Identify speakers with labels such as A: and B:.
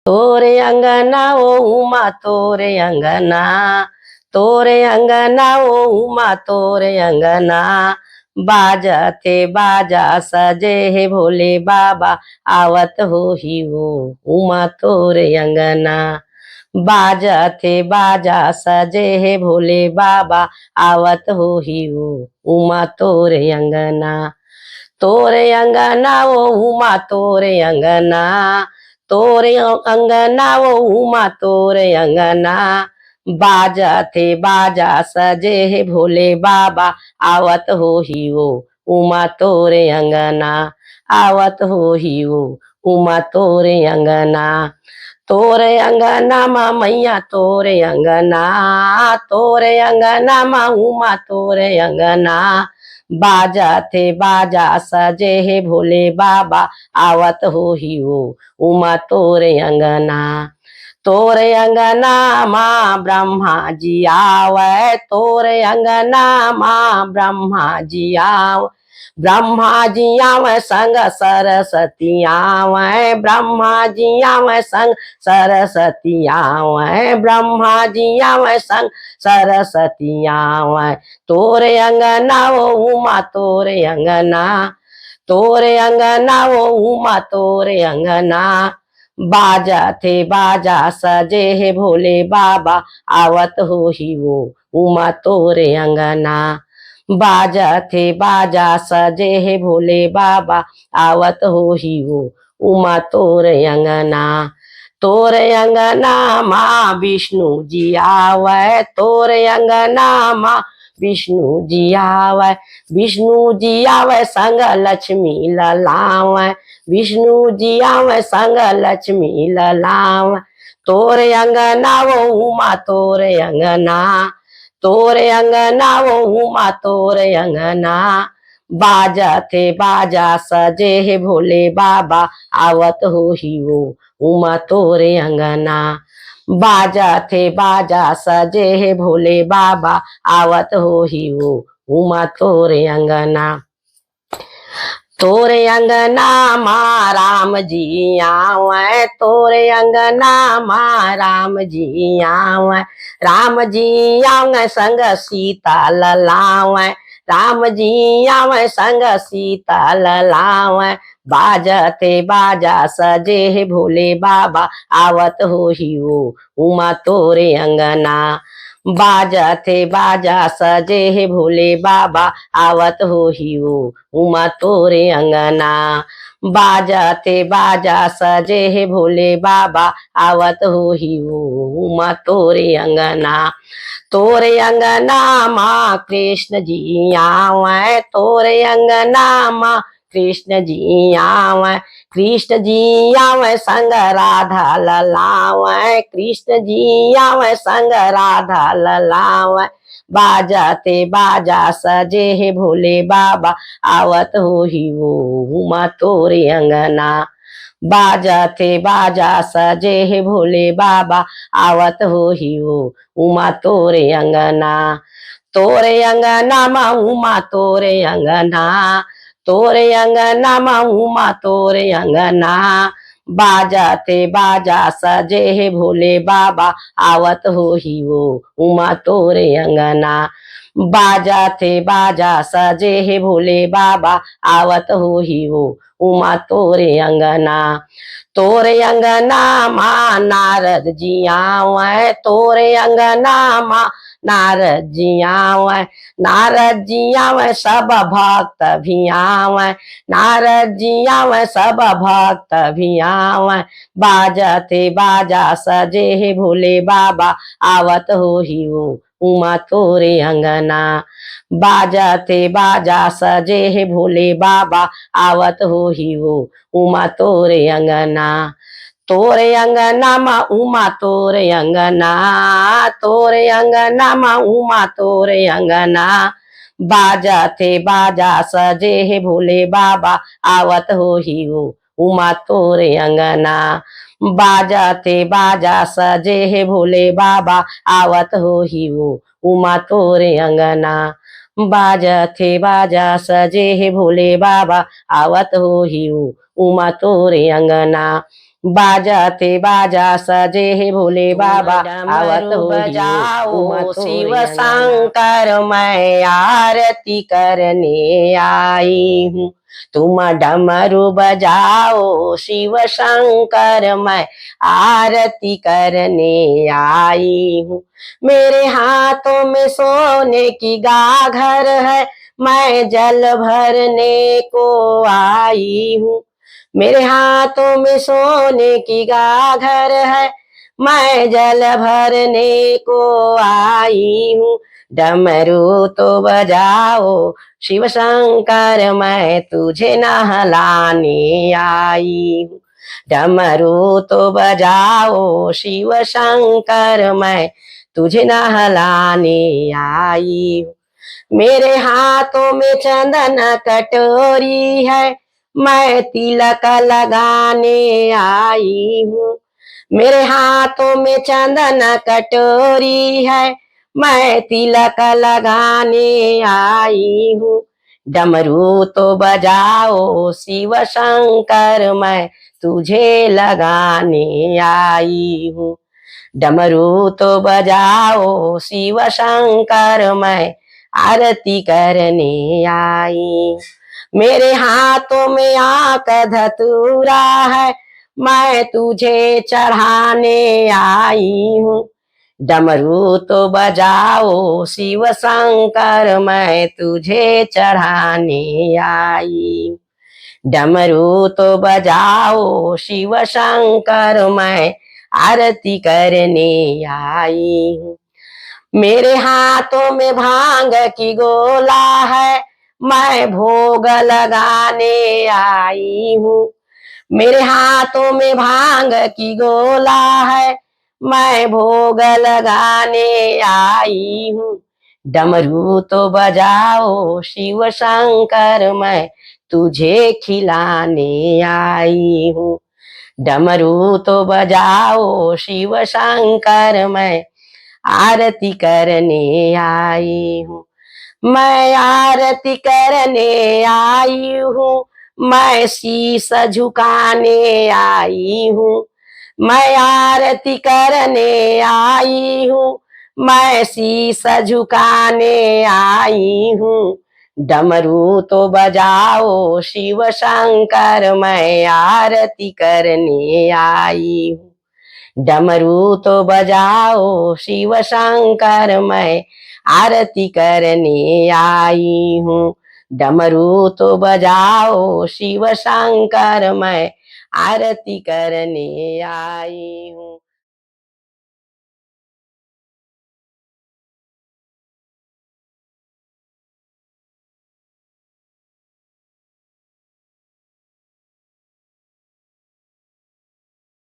A: तोरे अंगना ओ उमा तोरे अंगना, तोरे अंगना ओ उमा तोरे अंगना, बाजते बाजा सजे हे भोले बाबा, आवत हो ही वो उमा तोरे अंगना। बाजते बाजा सजे हे भोले बाबा, आवत हो ही वो उमा तोरे अंगना। तोरे अंगना वो उमा तोरे अंगना, तोरे अंगना वो उमा तोरे अंगना, बाजा थे बाजा सजे हे भोले बाबा, आवत हो ही वो उमा तोरे अंगना, आवत हो ही वो उमा तोरे अंगना। तोरे अंगना मा मैया तोरे अंगना, तोरे अंगना मा उमा तोरे अंगना, बाजा थे बाजा सजे हे भोले बाबा, आवत हो ही वो उमा तोरे अंगना। तोरे अंगना माँ ब्रह्मा जी आवे, तोरे अंगना माँ ब्रह्मा जी आव, ब्रह्मा जी आवे संग सरस्वती आवे, ब्रह्मा जी आवे संग सरस्वती आवे, ब्रह्मा जी आवे संग सरस्वती आवे। तोरे अंगना वो उमा तोरे अंगना, तोरे अंगना वो उमा तोरे अंगना, बाजा थे बाजा सजे हे भोले बाबा, आवत हो ही वो उमा तोरे अंगना। बाजा थे बाजा सजे हे भोले बाबा, आवत हो ही वो उमा तोरे अंगना। तोरे अंगना माँ विष्णु जी आवे, तोरे अंगना माँ विष्णु जी आवे, विष्णु जी आवे संग लक्ष्मी ललावे, विष्णु जी आवे संग लक्ष्मी ललावे। तोरे अंगना वो उमा तोरे अंगना, तोरे अंगना वो उमा तोरे अंगना, बाजा थे बाजा सजे हे भोले बाबा, आवत हो ही वो उमा तोरे अंगना। बाजा थे बाजा सजे हे भोले बाबा, आवत हो ही वो उमा तोरे अंगना। तोरे अंगना माँ राम जी आवे, तोरे अंगना माँ राम जी आवे, राम जी आवे संग सीता ललावे, राम जी आवे संग सीता ललावे, बाजते बाजा सजे हे भोले बाबा, आवत हो ही वो उमा तोरे अंगना। बाजा थे बाजा सजे हे भोले बाबा, आवत हो ही वो उमा तोरे अंगना। बाजा थे बाजा सजे हे भोले बाबा, आवत हो ही वो उमा तोरे अंगना। तोरे अंगना माँ कृष्ण जी आवे, तोरे अंगना माँ कृष्ण जी आवे, कृष्ण जी आवे संग राधा ललावे, कृष्ण जी आवे संग राधा ललावे, बाजा ते बाजा सजे हे भोले बाबा, आवत हो ही वो उमा तोरे अंगना। बाजा थे बाजा सजे हे भोले बाबा, आवत हो ही वो उमा तोरे अंगना। तोरे अंगना मा उमा तोरे अंगना, तोरे अंगना मा उमा तोरे अंगना, बाजा थे बाजा सजे हे भोले बाबा, आवत हो ही वो उमा तोरे अंगना। बाजा थे बाजा सजे हे भोले बाबा, आवत हो ही वो उमा तोरे अंगना। तोरे अंगना माँ नारद जी आवे, तोरे अंगना माँ नारद जी आवे, नारद जी आवे सब भक्त भी आवे, नारद जी आवे सब भक्त भी आवे, बाजते बाजा सजे हे भोले बाबा, आवत हो ही वो उमा तोरे अंगना। बाजते बाजा सजे हे भोले बाबा, आवत हो ही वो उमा तोरे अंगना। तोरे अंगना मा उमा तोरे अंगना, तोरे अंगना मा उमा तोरे अंगना, बाजा थे बाजा सजे हे भोले बाबा, आवत हो ही वो उमा तोरे अंगना। बाजा थे बाजा सजे हे भोले बाबा, आवत हो ही वो उमा तोरे अंगना। बाजा थे बाजा सजे हे भोले बाबा, आवत हो ही वो उमा तोरे अंगना। बाजाते बाजा सजे है भोले बाबा आवत हो बजाओ शिव शंकर मैं आरती करने आई हूँ। तुम डमरू बजाओ शिव शंकर मैं आरती करने आई हूँ। मेरे हाथों में सोने की गाघर है, मैं जल भरने को आई हूँ। मेरे हाथों में सोने की गाघर है, मैं जल भरने को आई हूँ। डमरू तो बजाओ शिव शंकर मैं तुझे नहलाने आई हूँ। डमरू तो बजाओ शिव शंकर मैं तुझे नहलाने आई हूँ। मेरे हाथों में चंदन कटोरी है, मैं तिलक लगाने आई हूँ। मेरे हाथों में चंदन कटोरी है, मैं तिलक लगाने आई हूँ। डमरू तो बजाओ शिव शंकर मैं तुझे लगाने आई हूँ। डमरू तो बजाओ शिव शंकर मैं आरती करने आई। मेरे हाथों में आक धतूरा है, मैं तुझे चढ़ाने आई हूँ। डमरू तो बजाओ शिव शंकर मैं तुझे चढ़ाने आई। डमरू तो बजाओ शिव शंकर मैं आरती करने आई हूँ। मेरे हाथों में भांग की गोला है, मैं भोग लगाने आई हूँ। मेरे हाथों में भांग की गोला है, मैं भोग लगाने आई हूँ। डमरू तो बजाओ शिव शंकर मैं तुझे खिलाने आई हूँ। डमरू तो बजाओ शिव शंकर मैं आरती करने आई हूँ। मैं आरती करने आई हूँ, मैं शीश झुकाने आई हूँ। मैं आरती करने आई हूँ, मैं शीश झुकाने आई हूँ। डमरू तो बजाओ शिव शंकर मैं आरती करने आई हूँ। डमरू तो बजाओ शिव शंकर मैं आरती करने आई हूँ। डमरू तो बजाओ शिव शंकर मैं आरती करने आई हूँ।